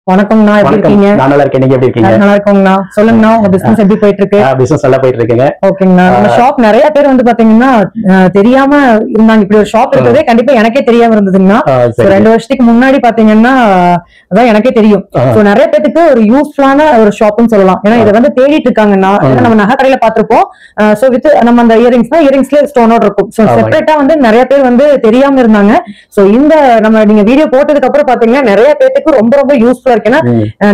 வணக்கம்ண்ணா, எப்படி இருக்கீங்க? நான் நல்லா இருக்கேன். நீங்க எப்படி இருக்கீங்க? நல்லா இருக்கோங்கண்ணா. சொல்லுங்கண்ணா, உங்க பிசினஸ் எப்படி போயிட்டு இருக்கு? பிசினஸ் நல்லா போயிட்டு இருக்குங்க. ஓகேங்கண்ணா. நம்ம ஷாப் நிறைய பேர் வந்து பாத்தீங்கன்னா தெரியாம இருந்தாங்க. இப்படி ஒரு ஷாப் இருக்கிறதே கண்டிப்பா எனக்கே தெரியாம இருந்ததுங்கண்ணா. 2 வருஷத்துக்கு முன்னாடி பாத்தீங்கன்னா அதான் எனக்கே தெரியும். நிறைய பேருக்கு ஒரு யூஸ்ஃபுல்லான ஒரு ஷாப்னு சொல்லலாம். ஏன்னா இதை வந்து தேடிட்டு இருக்காங்கண்ணா. நம்ம நகை கடையில பாத்திருப்போம். வித் நம்ம அந்த இயரிங்ஸ்ல ஸ்டோனோட இருக்கும். செப்பரேட்டா வந்து நிறைய பேர் வந்து தெரியாம இருந்தாங்க. இந்த நம்ம நீங்க வீடியோ போட்டதுக்கு அப்புறம் பாத்தீங்கன்னா நிறைய பேருக்கு ரொம்ப ரொம்ப யூஸ்ஃபுல்லா இருக்கு. ஏன்னா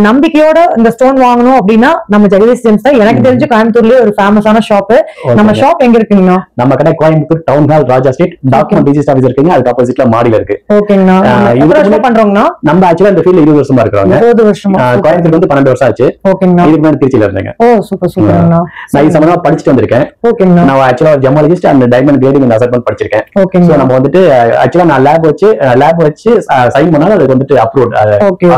நம்பிக்கையோட இந்த ஸ்டோன் வாங்கணும் அப்படின்னா நம்ம ஜெகதீஷ் ஜெம்ஸ் தான். எனக்கு தெரிஞ்சு கோயம்புத்தூர்லயே ஒரு ஃபேமஸான ஷாப். நம்ம ஷாப் எங்க இருக்குங்கண்ணா? நம்ம கடை கோயம்புத்தூர் டவுன் ஹால் ராஜா ஸ்ட்ரீட் டாக்குமெண்ட் ரிஜிஸ்டர் ஆபீஸ் இருக்குங்க. அதுக்கு ஆப்போசிட்ல மாடியில இருக்கு. ஓகேங்கண்ணா. எவ்வளவு வருஷமா பண்றோங்கண்ணா? நம்ம ஆக்சுவலா இந்த ஃபீல்ட்ல 20 வருஷமா இருக்கோம். 20 வருஷமா. கோயம்புத்தூர் வந்து 12 வருஷம் ஆச்சு. ஓகேங்கண்ணா. இதுக்கு முன்னாடி திருச்சியில இருந்தேங்க. ஓ சூப்பர் சூப்பர்ண்ணா. நான் சம்பந்தமா படிச்சிட்டு வந்திருக்கேன். ஓகேங்கண்ணா. நான் ஆக்சுவலா gemmologist and diamond grading and assessment படிச்சிருக்கேன். ஓகேங்க. சோ நம்ம வந்துட்டு ஆக்சுவலா நான் லேப் வச்சு சைன் பண்ணாலும் அதுக்கு வந்துட்டு அப்ரூவ்ட்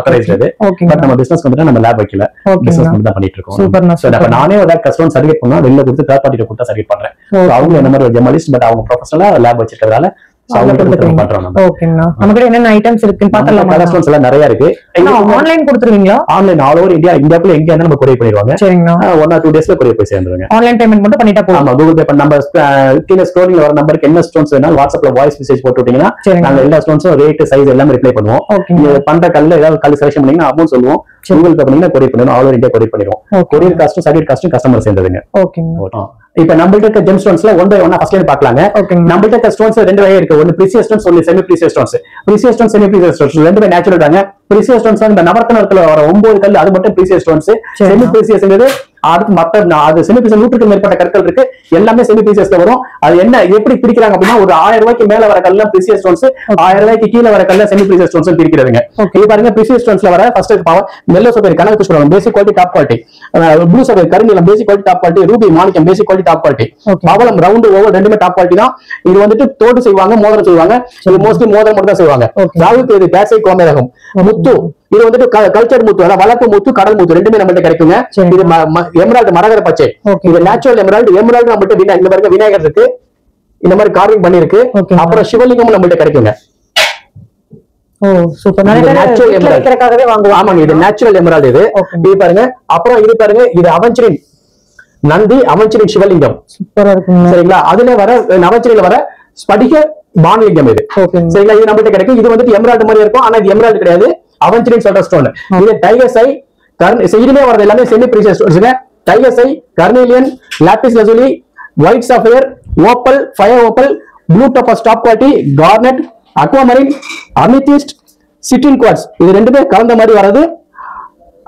ஆத்தரைஸ்ட் அது. பட் நம்ம பிசினஸ் வந்துட்டு நம்ம லேப் வைக்கல. பிசினஸ் மட்டும் தான் பண்ணிட்டு இருக்கோம். சூப்பர்ண்ணா. சோ அப்ப நானே ஒரு கஸ்டமர் சர்டிஃபிகேட் பண்ணா வெளில கொடுத்து தேர்ட் பார்ட்டில கொடுத்தா சர்டிஃபிகேட் பண்றேன். அவங்க என்ன மாதிரி ஒரு ஜெர்னலிஸ்ட் பட் அவங்க ப்ரொஃபஷனலா லேப் வச்சிருக்கிறதால என்னென்ன ஐட்டம்ஸ் இருக்குன்னு பாத்தலாம். கலெக்ஷன்ஸ் எல்லாம் நிறைய இருக்கு. ஆன்லைன் கொடுத்துருவீங்களா? ஆன்லைன் ஆல் ஓவர் இந்தியாக்குள்ள எங்க இருந்தாலும் நம்ம கொரியர் பண்ணிடுவாங்க. சரிங்கண்ணா. 1 or 2 டேஸ்ல கொரியர் போய் சேர்ந்துருங்க. ஆன்லைன் பேமெண்ட் மட்டும் பண்ணிட்டா போதும். ஆமா, கூகுள் பே பண்ண நம்ம கீழ ஸ்க்ரோலிங்ல வர நம்பருக்கு என்ன ஸ்டோன்ஸ் வேணாலும் வாட்ஸ்அப்ல வாய்ஸ் மெசேஜ் போட்டு விட்டீங்கன்னா நாங்க எல்லா ஸ்டோன்ஸும் ரேட் சைஸ் எல்லாமே ரிப்ளை பண்ணுவோம். நீங்க பண்ற கல்ல ஏதாவது கல் செலக்ஷன் பண்ணீங்கன்னா அமௌண்ட் சொல்லுவோம். கூகுள் பே பண்ணீங்கன்னா கொரியர் பண்ணிடுவோம். ஆல் ஓவர் இந்தியா கொரியர் பண்ணிடுவோம். கொரியர் காஸ்டும் சர்டிஃபிகேட் காஸ்டும் கஸ்டமர் சேர்ந்ததுங்க. ஓகேங்க. இப்ப நம்மள்ட்ட இருக்க ஜெம் ஸ்டோன்ஸ்ல ஒன் பை ஒன்னா ஃபர்ஸ்ட் பாக்கலாங்க. நம்மள்ட்ட இருக்க ஸ்டோன்ஸ் 2 வகை இருக்கு. ஒன்னு பிரீசியஸ் ஸ்டோன்ஸ், ஒன்னு semi precious stones. Precious stones, semi precious stones ரெண்டுமே நேச்சுரல் தாங்க. பிரீசியஸ் ஸ்டோன்ஸ் இந்த நவரத்னத்துல வர 9 கல் அது மட்டும் பிரீசியஸ் ஸ்டோன்ஸ். செமி பிரீசியஸ்ங்கிறது அதுக்கு மத்த அது செமி பிரீசியஸ் 100க்கு மேற்பட்ட கற்கள் இருக்கு. எல்லாமே செமி பிரீசியஸ்ல வரும். அது என்ன எப்படி பிரிக்கிறாங்க அப்படின்னா ஒரு 1000 ரூபாய்க்கு மேல வர கல்ல பிரீசியஸ் ஸ்டோன்ஸ், 1000 ரூபாய்க்கு கீழ வர கல்ல செமி பிரீசியஸ் ஸ்டோன்ஸ் பிரிக்கிறதுங்க. இது பாருங்க, பிரீசியஸ் ஸ்டோன்ஸ்ல வர ஃபர்ஸ்ட் பவர் மெல்லோ சஃபைர் கனல் Krishnan basic quality top quality, blue sapphire கருநீலம் basic quality top quality, ruby மாணிக்கம் பேசிக் குவாலிட்டி டாப் குவாலிட்டி, பவளம் ரவுண்ட் ஓவர் ரெண்டுமே டாப் குவாலிட்டி தான். இது வந்துட்டு தோடு செய்வாங்க, மோதிரம் செய்வாங்க. இது மோஸ்ட்லி மோதிரம் மட்டும் தான் செய்வாங்க. ராகுக்கு இது பேசை கோமேதகம், முத்து இது வந்துட்டு கல்ச்சர் முத்து, அதாவது வளர்ப்பு முத்து, கடல் முத்து ரெண்டுமே நம்மள்ட்ட கிடைக்குங்க. இது எமரால்டு மரகத பச்சை, இது நேச்சுரல் எமரால்டு. எமரால்டு நம்மள்ட்ட இந்த மாதிரி விநாயகர் இருக்கு, இந்த மாதிரி கார்விங் பண்ணி இருக்கு. அப்புறம் சிவலிங்கம் நம்மள்ட்ட கிடைக்குங்க. ஆமாங்க, இது நேச்சுரல் எமரால்டு. இது பாருங்க. அப்புறம் இது பாருங்க, இது அவஞ்சரின் நந்தி, அவஞ்சரின் சிவலிங்கம். சரிங்களா? அதுல வர அவஞ்சரில வர ஸ்படிக பானலிங்கம் இது. சரிங்களா? இது நம்மள்ட்ட கிடைக்கும். இது வந்துட்டு எமரால்டு மாதிரி இருக்கும், ஆனா இது எமரால்டு கிடையாது, அவஞ்சரின் சொல்ற ஸ்டோன். இது டைகர்ஸ் ஐ இதுலயே வரது எல்லாமே செமி பிரீசியஸ் ஸ்டோன்ஸ்ங்க. Tigers eye, carnelian, lapis lazuli, white sapphire, opal, fire opal, blue topaz top quality, garnet, aquamarine, amethyst, citrine quartz இது ரெண்டுமே கலந்த மாதிரி வரது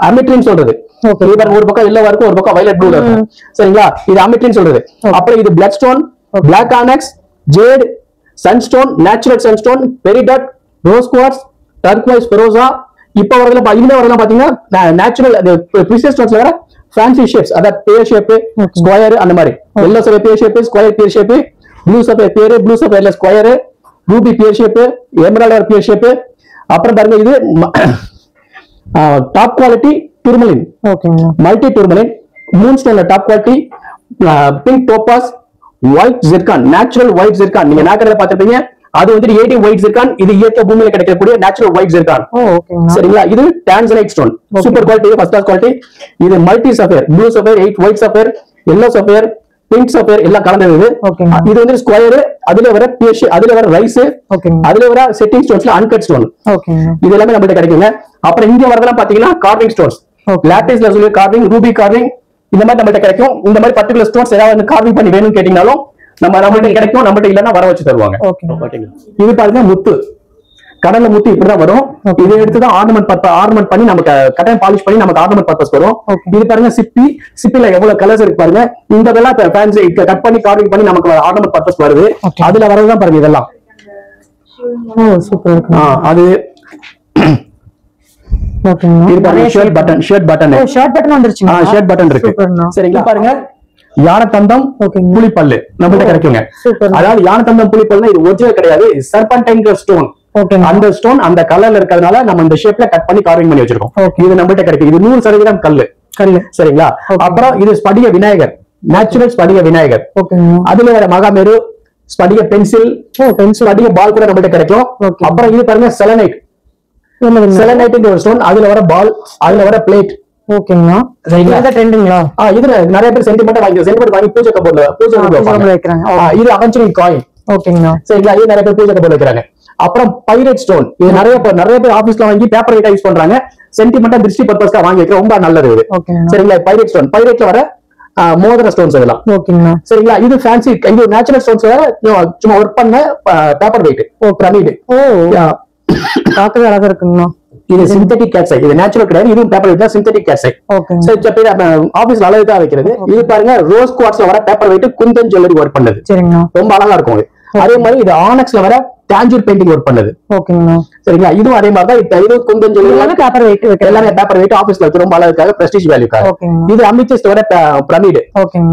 அமிட்ரின் சொல்றது. ஒரு பக்கம் எல்லோ இருக்கும், ஒரு பக்கம் வயலட் ப்ளூ இருக்கும். சரிங்களா? இது அமிட்ரின் சொல்றது. அப்புறம் இது blood stone, black onyx, jade, sunstone, natural sunstone, peridot, rose quartz, turquoise பெரோசா. இப்ப வரதுல பாத்தீங்கன்னா நேச்சுரல் பிரீசியஸ் ஸ்டோன்ஸ்ல வர ஃபேன்சி ஷேப்ஸ், அதாவது பேர் ஷேப், ஸ்கொயர் அந்த மாதிரி. Yellow sapphire pear shape, square pear shape, blue sapphire pear, blue சஃபைர்ல square, ruby pear shape, emerald pear shape. அப்புறம் பாருங்க, இது top quality tourmaline, multi tourmaline, moon ஸ்டோன்ல top quality, pink topaz, white zircon, natural white zircon. நீங்க நாக்கறத பாத்துப்பீங்க. அது வந்து 80 white zircon. இது இயற்கை பூமியில கிடைக்கக்கூடிய நேச்சுரல் ஒயிட் ஜிர்கான். சரிங்களா? இது tanzanite stone, super quality, first class quality. இது multi sapphire, blue sapphire, 8 white sapphire, yellow sapphire, pink sapphire எல்லாம் கலந்தது. இது வந்து ஸ்கொயர், அதுல வர பியர், அதுல வர ரைஸ், அதுல வர செட்டிங் ஸ்டோன்ஸ்ல அன்கட் ஸ்டோன். இது எல்லாமே நம்மள்ட்ட கிடைக்குங்க. அப்புறம் இங்க வரதெல்லாம் பாத்தீங்கன்னா carving stones, lapis லசூலி carving, Ruby carving இந்த மாதிரி நம்மள்ட்ட கிடைக்கும். இந்த மாதிரி பர்டிகுலர் ஸ்டோன்ஸ் ஏதாவது கார்விங் பண்ணி வேணும்னு கேட்டீங்கனாலும் நம்மள்ட்ட கிடைக்கும். நம்மள்ட்ட இல்லன்னா வர வச்சு தருவாங்க. இது பாருங்க, முத்து கடல்ல முத்து இப்படிதான் வரும். இதை எடுத்துதான் ஆர்னமெண்ட் பண்ணி நமக்கு கட்டாயம் பாலிஷ் பண்ணி நமக்கு ஆர்னமெண்ட் பர்பஸ் வரும். இது பாருங்க சிப்பி, சிப்பில எவ்வளவு கலர்ஸ் இருக்கு பாருங்க. இந்த இதெல்லாம் ஃபேன்சி கட் பண்ணி கார்விங் பண்ணி நமக்கு ஆர்னமெண்ட் பர்பஸ் வருது. அதுல வரதுதான் பாருங்க இதெல்லாம். அது ஷர்ட் பட்டன் இருக்கு. சரிங்களா? பாருங்க, யானை தந்தம் புலிப்பல்லு நம்மள்ட்ட கிடைக்குங்க. அதாவது யானை தந்தம் புலிப்பல்லுனா இது ஒரிஜினல் கிடையாது, சர்பன்டைன் ஸ்டோன். அந்த ஸ்டோன் அந்த கலர்ல இருக்கிறதுனால நம்ம இந்த ஷேப்ல கட் பண்ணி கார்விங் பண்ணி வச்சிருக்கோம். இது நம்மள்ட்ட கிடைக்கும். இது 100% கல்லு. சரிங்களா? அப்புறம் இது ஸ்படிக விநாயகர், நேச்சுரல் ஸ்படிக விநாயகர். அதுல வர மகாமேரு, ஸ்படிக பென்சில், ஸ்படிக பால் கூட நம்மள்ட்ட கிடைக்கும். அப்புறம் இது பாருங்க செலனைட், செலனைட் ஒரு ஸ்டோன், அதுல வர பால், அதுல வர பிளேட். ஓகேங்களா, இது ட்ரெண்டுங்களா? இது நிறைய பேர் சென்டிமெண்ட் வாங்கி பூஜை கபோர்ட்ல வைக்கிறாங்க. இது அவெஞ்சரின் காயின். ஓகேங்களா, சரிங்களா, இது நிறைய பேர் பூஜை கபோர்ட்ல வைக்கிறாங்க. அப்புறம் பைரேட் ஸ்டோன், இது நிறைய பேர் ஆபீஸ்ல வாங்கி பேப்பர் வெயிட்டா யூஸ் பண்றாங்க. சென்டிமெண்டா திருஷ்டி பர்பஸ்க்கா வாங்கி வைக்க ரொம்ப நல்லது இது. சரிங்களா, பைரேட் ஸ்டோன், பைரேட்ல வர மோதிர ஸ்டோன்ஸ் இதெல்லாம். ஓகேங்களா, சரிங்களா, இது ஃபேன்சி, இது நேச்சுரல் ஸ்டோன்ஸ், சும்மா ஒர்க் பண்ண பேப்பர் வெயிட். பிரமிட். பார்க்கவே அழகா இருக்குங்களா. இது சிந்தட்டிக் கேட்சைட், இது நேச்சுரல் கிடையாது, இதுவும் பேப்பர் வெயிட் தான், சிந்தட்டிக் கேட்சைட். ஆபீஸ்ல அழகா வைக்கிறது. இது பாருங்க, ரோஸ் குவார்ட்ஸ்ல வர paper wait Kundan jewellery work பண்ணது. சரிங்களா, ரொம்ப அழகா இருக்கும். அதே மாதிரி இது ஆனக்ஸ்ல வர டாஞ்சூர் பெயிண்டிங் ஒர்க் பண்ணது. ஓகேங்களா, சரிங்களா, இதுவும் அதே மாதிரி தான். இது குந்தன் ஜுவல்லரி பேப்பர் வெயிட், எல்லாமே பேப்பர் வெயிட் ஆபீஸ்ல வச்சு ரொம்ப அழகாக பிரஸ்டீஜ் வேல்யூக்காக. இது அமித்திஸ்ட் வர பிரமிட்.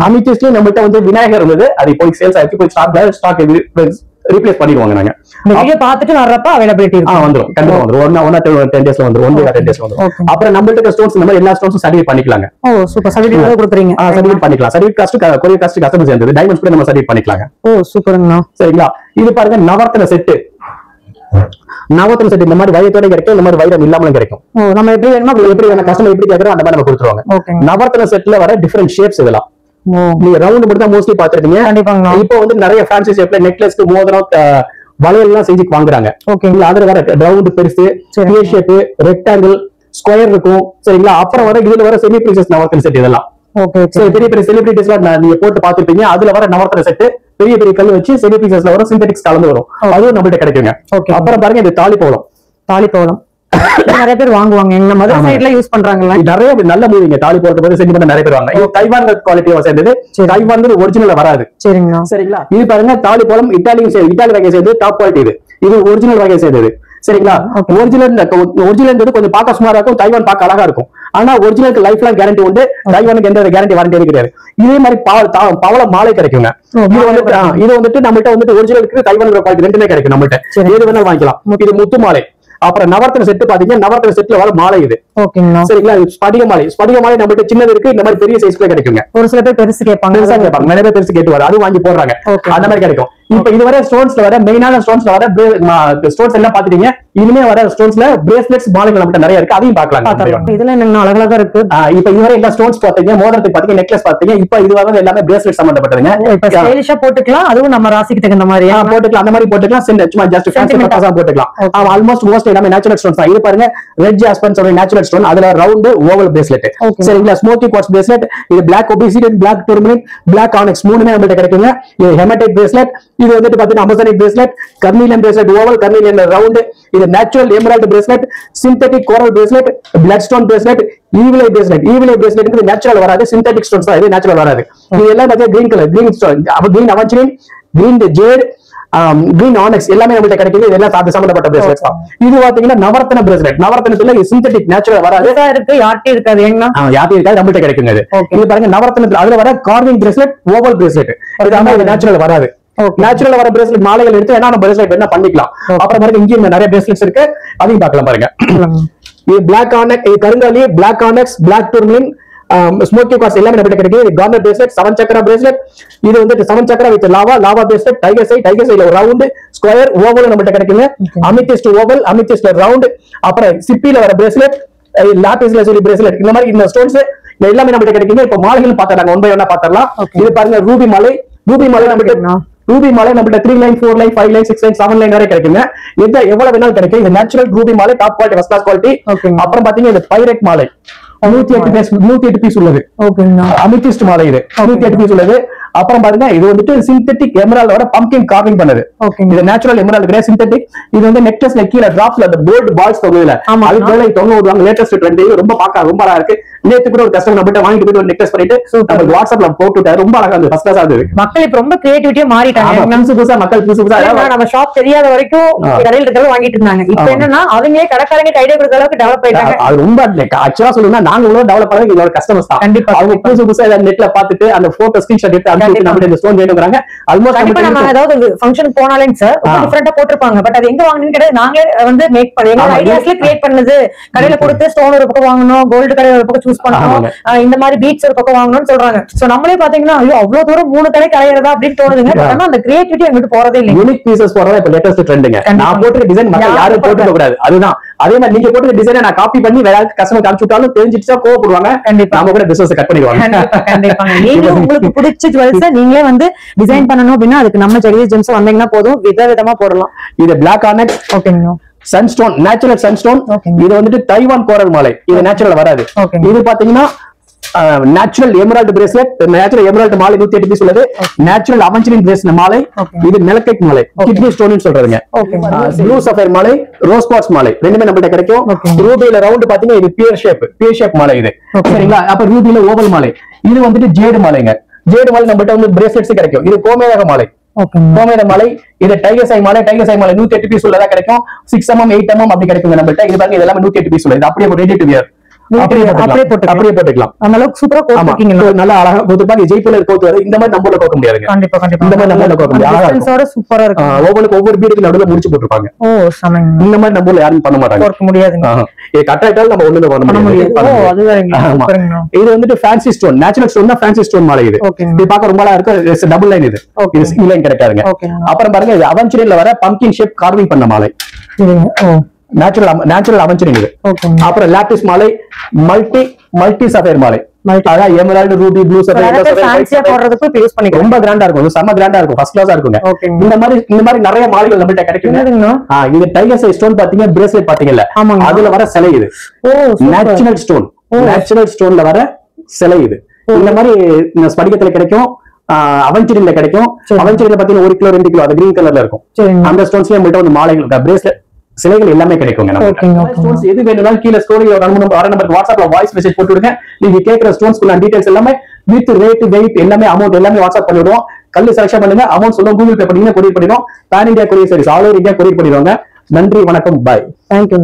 அமித்திஸ்ட்ல நம்மகிட்ட வந்து விநாயகர் இருந்தது, அது இப்போ சேல்ஸ் ஆயிடுச்சு. போய் ஸ்டாக் ரீப்ளேஸ் பண்ணிடுவாங்க. நாங்க வீடியோ பார்த்துட்டு வர்றப்ப அவைலபிலிட்டி இருக்கு. வந்துரும், கண்டிப்பா வந்துரும். 10 டேஸ்ல வந்துரும், 10 டேஸ்ல வந்துரும். அப்புறம் நம்மள்ட்ட ஸ்டோன்ஸ் இந்த மாதிரி எல்லா ஸ்டோன்ஸும் சர்டிஃபிகேட் பண்ணிக்கலாங்க. ஓ சூப்பர், சர்டிஃபிகேட் கொடுக்குறீங்க. சர்டிஃபிகேட் பண்ணிக்கலாம். Certificate cost courier cost customer சேர்ந்தது. டைமண்ட்ஸ் கூட நம்ம சர்டிஃபிகேட் பண்ணிக்கலாங்க. ஓ சூப்பர்ங்கண்ணா. சரிங்களா, இது பாருங்க நவரத்ன செட். நவரத்ன செட் இந்த மாதிரி வைரத்தோட கிடைக்கும், இந்த மாதிரி வைரம் இல்லாமலும் கிடைக்கும். நம்ம எப்படி வேணுமா கஸ்டமர் எப்படி கேக்குறோம் அந்த மாதிரி நம்ம கொடுத்துருவாங்க. நவரத்ன செட்ல வர டிஃபரெண்ட் ஷேப்ஸ் இதெல்லாம். நீங்க ரவுண்ட் மட்டும் தான் மோஸ்ட்லி பாத்துருக்கீங்க. இப்போ வந்து நிறைய ஃபேன்சி ஷேப்ல நெக்லஸ்க்கு மோதிரம் வளையல் எல்லாம் செஞ்சு வாங்குறாங்க. அதுல வர ரவுண்ட் பெருசு, ஸ்கொயர் ஷேப், ரெக்டாங்கிள், ஸ்கொயர் இருக்கும். சரிங்களா, அப்புறம் வர இதுல வர செமி பிரீசியஸ் நவரத்ன செட் இதெல்லாம். பெரிய பெரிய செலிபிரிட்டிஸ் எல்லாம் நீங்க போட்டு பாத்துருப்பீங்க. அதுல வர நவரத்ன செட் பெரிய பெரிய கல் வச்சு செமி பிரீசியஸ்ல வரும், சிந்தட்டிக்ஸ் கலந்து வரும். அதுவும் நம்மகிட்ட கிடைக்குங்க. அப்புறம் பாருங்க, இது தாலிப்போலம். தாலிப்போலம் நிறைய பேர் வாங்குவாங்க. எங்க மதர் சைடுல யூஸ் பண்றாங்கல்ல, நிறைய நல்ல மூவிங்க. தாலி போறது பத்தி சென்டிமெண்ட் நிறைய பேர் வாங்க. இது தைவான் குவாலிட்டியா சேர்ந்தது. தைவான் ஒரிஜினல் வராது. சரிங்களா, சரிங்களா. இது பாருங்க, தாலி போலம் இட்டாலி வகை சேர்ந்து டாப் குவாலிட்டி. இது ஒரிஜினல் வகை சேர்ந்தது. சரிங்களா, ஒரிஜினல் கொஞ்சம் பார்க்க சுமாரா இருக்கும், தைவான் பார்க்க அழகா இருக்கும். ஆனா ஒரிஜினலுக்கு லைஃப் லாங் கேரண்டி உண்டு, தைவானுக்கு எந்த கேரண்டி வாரண்டி கிடையாது. இதே மாதிரி பவள மாலை கிடைக்குங்க. இது வந்துட்டு நம்மகிட்ட வந்துட்டு ஒரிஜினலுக்கு தைவான் குவாலிட்டி ரெண்டுமே கிடைக்கும் நம்மகிட்ட. எது வேணாலும் வாங்கிக்கலாம். இது முத்து மாலை. அப்புறம் நவரத்ன செட் பாத்தீங்கன்னா, நவரத்ன செட்ல வர மாலை இது. சரிங்களா, ஸ்படிக மாலை. ஸ்படிக மாலை நம்மகிட்ட சின்னது இருக்கு, இந்த மாதிரி பெரிய சைஸ்ல கிடைக்குங்க. ஒரு சில பேர் பெருசு கேட்பாங்க, நிறைய பேர் பெருசு கேட்டு வர அது வாங்கி போடுறாங்க. அந்த மாதிரி கிடைக்கும். இப்ப இதுவரை ஸ்டோன்ஸ்ல வர மெயினான ஸ்டோன்ஸ்ல வர ஸ்டோன்ஸ் எல்லாம் பாத்துட்டீங்க. இனிமே வர ஸ்டோன்ஸ்ல பிரேஸ்லெட்ஸ் மாலைகள் நம்மகிட்ட நிறைய இருக்கு, அதையும் பார்க்கலாம். இதுல என்ன அழகழகா இருக்கு. இப்ப இதுவரை எல்லா ஸ்டோன்ஸ் பாத்தீங்க, மோதிரத்துக்கு பாத்தீங்க, நெக்லஸ் பாத்தீங்க. இப்ப இதுவரை எல்லாமே பிரேஸ்லெட் சம்பந்தப்பட்டதுங்க. ஸ்டைலிஷா போட்டுக்கலாம், அதுவும் நம்ம ராசிக்கு தகுந்த மாதிரி போட்டுக்கலாம். அந்த மாதிரி போட்டுக்கலாம், சும்மா ஜஸ்ட் ஃபேன்சி பர்பஸா போட்டுக்கலாம். ஆல்மோஸ்ட் மோஸ்ட் எல்லாமே நேச்சுரல் ஸ்டோன்ஸ் தான். இது பாருங்க, ரெட் ஜாஸ்பர் சொல்ற நேச்சுரல் ஸ்டோன், அதுல ரவுண்ட் ஓவல் பிரேஸ்லெட். சரிங்களா, ஸ்மோக்கி குவார்ட்ஸ் பிரேஸ்லெட். இது black obsidian, black tourmaline, black onyx மூணுமே நம்மகிட்ட கிடைக்குங்க. இது ஹெமடைட் பிரேஸ்லெட். இது வந்துட்டு பாத்தீங்கன்னா amazonite bracelet, carnelian bracelet oval, carnelian round. இது natural emerald bracelet, synthetic coral bracelet, blood stone bracelet, evil eye bracelet. Evil eye bracelet natural வராது, சிந்தட்டிக் ஸ்டோன்ஸ் தான். இது நேச்சுரல் வராது. இது எல்லாம் பாத்தீங்கன்னா green colour, green stone, green aventurine, green jade, green onyx எல்லாமே நம்மகிட்ட கிடைக்குது. இதெல்லாம் சம்பந்தப்பட்ட பிரேஸ்லெட்ஸ் தான். இது பாத்தீங்கன்னா நவரத்ன பிரேஸ்லெட். நவரத்னத்துல சிந்தட்டிக் நேச்சுரல் வராது, யார்ட்டி இருக்காது. யார்ட்டி இருக்காது, நம்மகிட்ட கிடைக்குங்க. இது பாருங்க, நவரத்னத்துல அதுல வர கார்விங் பிரேஸ்லெட், ஓவல் பிரேஸ்லெட். இது நேச்சுரல் வராது. நேச்சுரல் வர பிரேஸ்லெட் மாலைகள் எடுத்து என்ன பிரேஸ்லெட் என்ன பண்ணிக்கலாம். அப்புறம் பாருங்க, இங்கேயும் நிறைய பிரேஸ்லெட்ஸ் இருக்கு, அதையும் பார்க்கலாம் பாருங்க. இது பிளாக் ஆனெக்ஸ், இது கருங்காலி, black onyx, black tourmaline, smoky quartz எல்லாமே நம்மகிட்ட கிடைக்குது. கார்னர் பிரேஸ்லெட், 7 சக்கர பிரேஸ்லெட். இது வந்துட்டு 7 சக்கர வித் லாவா பிரேஸ்லெட், டைகர் சைடுல ஒரு ரவுண்ட், ஸ்கொயர், ஓவல் நம்மகிட்ட கிடைக்குங்க. Amethyst oval, amethyst round. அப்புறம் சிப்பில வர பிரேஸ்லெட், லாபிஸ்ல சொல்லி பிரேஸ்லெட். இந்த மாதிரி இந்த ஸ்டோன்ஸ் எல்லாமே நம்மகிட்ட கிடைக்குங்க. இப்ப மாலைகள் பாத்துறாங்க, ஒன் பை ஒன்னா பாத்துறலாம். இது பாருங்க, ரூபி மாலை. ரூபி மாலை நம்மகிட்ட 3 line, 4 line, 5 line, 6 line, 7 line வரை கிடைக்குங்க. எவ்வளவு வேணாலும் கிடைக்கும். இது நேச்சுரல் ரூபி மாலை, top quality, first class quality. அப்புறம் பாத்தீங்கன்னா இது பைரேட் மாலை, 108 பீஸ் உள்ளது. அமித்திஸ்ட் மாலை, இது 108 பீஸ் உள்ளது. அப்புறம் பாருங்க, இது வந்துட்டு சிந்தட்டிக் எமரால்டோட பம்ப்கின் கார்விங் பண்ணது. இது நேச்சுரல் எமரால்ட் கிடையாது, சிந்தட்டிக். இது வந்து நெக்லஸ்ல கீழே டிராப்ஸ்ல அந்த கோல்ட் பால்ஸ் தொங்குதுல, அது மேல தொங்க விடுவாங்க. லேட்டஸ்ட் ட்ரெண்ட், ரொம்ப பார்க்க ரொம்ப அழகா இருக்கு. நேத்து கூட ஒரு கஸ்டமர் நம்மகிட்ட வாங்கிட்டு போயிட்டு ஒரு நெக்லஸ் பண்ணிட்டு நம்ம வாட்ஸ்அப்ல போட்டுட்டாரு. ரொம்ப அழகா இருந்தது, ஃபர்ஸ்ட் கிளாஸ் இருந்தது. மக்கள் இப்ப ரொம்ப கிரியேட்டிவிட்டியா மாறிட்டாங்க. மக்கள் புதுசா நம்ம ஷாப் தெரியாத வரைக்கும் கடையில இருக்கிறத வாங்கிட்டு இருந்தாங்க. இப்ப என்னன்னா அவங்களே கடைக்காரங்க கையில கொடுத்த அளவுக்கு டெவலப் ஆயிட்டாங்க. அது ரொம்ப ஆக்சுவலா சொல்லணும்னா நாங்க இவ்வளவு டெவலப் பண்ணது எங்களோட கஸ்டமர்ஸ் தான். அவங்க புதுசா நெட்ல பாத்துட்டு அந்த போட்டோ ஸ்கிரீன்ஷாட் எடுத்து நம்ம இந்த ஸ்டோன் வேணும்ங்கறாங்க. ஆல்மோஸ்ட் நம்ம ஏதாவது ஃபங்க்ஷன் போனாலும் சார் டிஃபரெண்டா போட்டிருப்பாங்க. பட் அது எங்க வாங்கணும்னு கிடையாது, நாங்களே வந்து மேக் பண்ணி எங்க ஐடியாஸ்ல கிரியேட் பண்ணது. கடையில கொடுத்து ஸ்டோன் ஒரு பக்கம் வாங்கணும், கோல்டு கடை ஒரு பக்கம் சூஸ் பண்ணணும், இந்த மாதிரி பீட்ஸ் ஒரு பக்கம் வாங்கணும்னு சொல்றாங்க. சோ நம்மளே பாத்தீங்கன்னா ஐயோ அவ்வளவு தூரம் 3 கடை கரையறதா அப்படின்னு தோணுதுங்க. ஆனா அந்த கிரியேட்டிவிட்டி எங்கிட்ட போறதே இல்லை. யூனிக் பீசஸ் போறதா இப்ப லேட்டஸ்ட் ட்ரெண்டுங்க. நான் போட்டுற டிசைன் மத்த யாரும் போட்டுக்க கூடாது. அதுதான் அதே மாதிரி நீங்க போட்டு டிசைனை நான் காப்பி பண்ணி வேற கஸ்டமர் காமிச்சு விட்டாலும் தெரிஞ்சிட்டா கோவப்படுவாங்க. கண்டிப்பா நம்ம கூட பிசினஸ் கட் பண்ணிடுவாங்க. கண்டிப்பா நீங்க உங்களுக்கு பிடிச்ச ஜுவல்ஸ் நீங்களே வந்து டிசைன் பண்ணனும் அப்படின்னா அதுக்கு நம்ம ஜெகதீஷ் ஜெம்ஸ் வந்தீங்கன்னா போதும், விதவிதமா போடலாம். இது பிளாக் ஆனக்ஸ், ஓகேங்க, சன்ஸ்டோன், நேச்சுரல் சன்ஸ்டோன். இது வந்துட்டு தைவான் கோரல் மாலை, இது நேச்சுரல் வராது. இது பாத்தீங்கன்னா natural emerald bracelet, natural emerald மாலை 108 பீஸ் உள்ளது. நேச்சுரல் அவெஞ்சரின் பிரேஸ்லெட் மாலை, இது மெலக்கைட் மாலை, கிட்னி ஸ்டோன் சொல்றதுங்க. ப்ளூ சஃபயர் மாலை, ரோஸ் குவார்ட்ஸ் மாலை ரெண்டுமே நம்மள்ட்ட கிடைக்கும். ரூபில ரவுண்ட் பாத்தீங்கன்னா இது பியர் ஷேப் மாலை இது, சரிங்களா? அப்ப ரூபில ஓவல் மாலை, இது வந்துட்டு ஜேடு மாலைங்க. ஜேடு மாலை நம்மள்ட்ட வந்து பிரேஸ்லெட்ஸ் கிடைக்கும். இது கோமேதக மாலை, கோமேத மாலை. இது டைகர் சை மாலை, 108 பீஸ் உள்ளதா கிடைக்கும். 6 mm 8 mm அப்படி கிடைக்குங்க நம்மள்ட்ட. இது பாருங்க, இதெல்லாம் 108 பீஸ் உள்ளது. அப்படியே ரெடி டு வியர், அப்படியே போட்டுக்கலாம். அந்த அளவுக்கு சூப்பரா கோத்துக்கீங்க, நல்லா அழகா கோத்துப்பாங்க. ஜெய்ப்பூர்ல கோத்து வர இந்த மாதிரி நம்மள கோக்க முடியாதுங்க. கண்டிப்பா இந்த மாதிரி நம்மள கோக்க முடியாது. டிசைன்ஸோட சூப்பரா இருக்கு. ஒவ்வொரு பீடுக்கு நடுவுல முடிச்சு போட்டுருப்பாங்க. ஓ சமங்க, இந்த மாதிரி நம்மள யாரும் பண்ண மாட்டாங்க, கோக்க முடியாதுங்க. இது கட்டாயிட்டால நம்ம ஒண்ணுமே பண்ண முடியாது. ஓ அதுதாங்க. இது வந்துட்டு ஃபேன்சி ஸ்டோன், நேச்சுரல் ஸ்டோன் தான் ஃபேன்சி ஸ்டோன் மாலை. இது இது பார்க்க ரொம்ப அழகா இருக்கு. டபுள் லைன், இது சிங்கிள் லைன் கிடைக்காதுங்க. அப்புறம் பாருங்க, இது அவெஞ்சரின்ல வர பம்ப்கின் ஷேப் கார்விங் பண்ண மாலை. நேச்சுரல் அவெஞ்சரின் இது. அப்புறம் லாட்டிஸ் மாலை, மல்டி சஃபயர் மாலை, அதான் எமரால்ட், ரூபி, ப்ளூ சஃபயர் போடுறதுக்கு யூஸ் பண்ணிக்கலாம். ரொம்ப கிராண்டா இருக்கும், செம்ம கிராண்டா இருக்கும், ஃபர்ஸ்ட் கிளாஸா இருக்குங்க. இந்த மாதிரி நிறைய மாலைகள் நம்மள்ட்ட கிடைக்கும். இது டைகர் சை ஸ்டோன் பாத்தீங்க, பிரேஸ்லெட் பாத்தீங்கல்ல, அதுல வர சிலை இது. நேச்சுரல் ஸ்டோன்ல வர சிலை இது. இந்த மாதிரி ஸ்படிகத்துல கிடைக்கும், அவெஞ்சரின்ல கிடைக்கும். அவெஞ்சரின்ல பாத்தீங்கன்னா 1 கிலோ 2 கிலோ அது கிரீன் கலர்ல இருக்கும். அந்த ஸ்டோன்ஸ்லயே நம்மள்ட்ட வந்து மாலைகள், பிரேஸ்லெட், சிலைகள் எல்லாமே கிடைக்குங்க. ஸ்டோன்ஸ் எது வேணும்னாலும் கீழே ஸ்டோரி ஒரு நம்பருக்கு வாட்ஸ்அப்ல வாய்ஸ் மெசேஜ் போட்டு விடுங்க. நீங்க கேட்கிற ஸ்டோன்ஸ்க்குள்ள டீடைல்ஸ் எல்லாமே வித் ரேட், வெயிட் எல்லாமே, அமௌண்ட் எல்லாமே வாட்ஸ்அப் பண்ணி விடுவோம். கல்லு செலக்ஷன் பண்ணுங்க, அமௌண்ட் சொல்லுங்க, கூகுள் பே பண்ணீங்கன்னா கொரியர் பண்ணிடுவோம். Pan India courier service, all over India courier பண்ணிடுவாங்க. நன்றி, வணக்கம், பாய். தேங்க்யூ.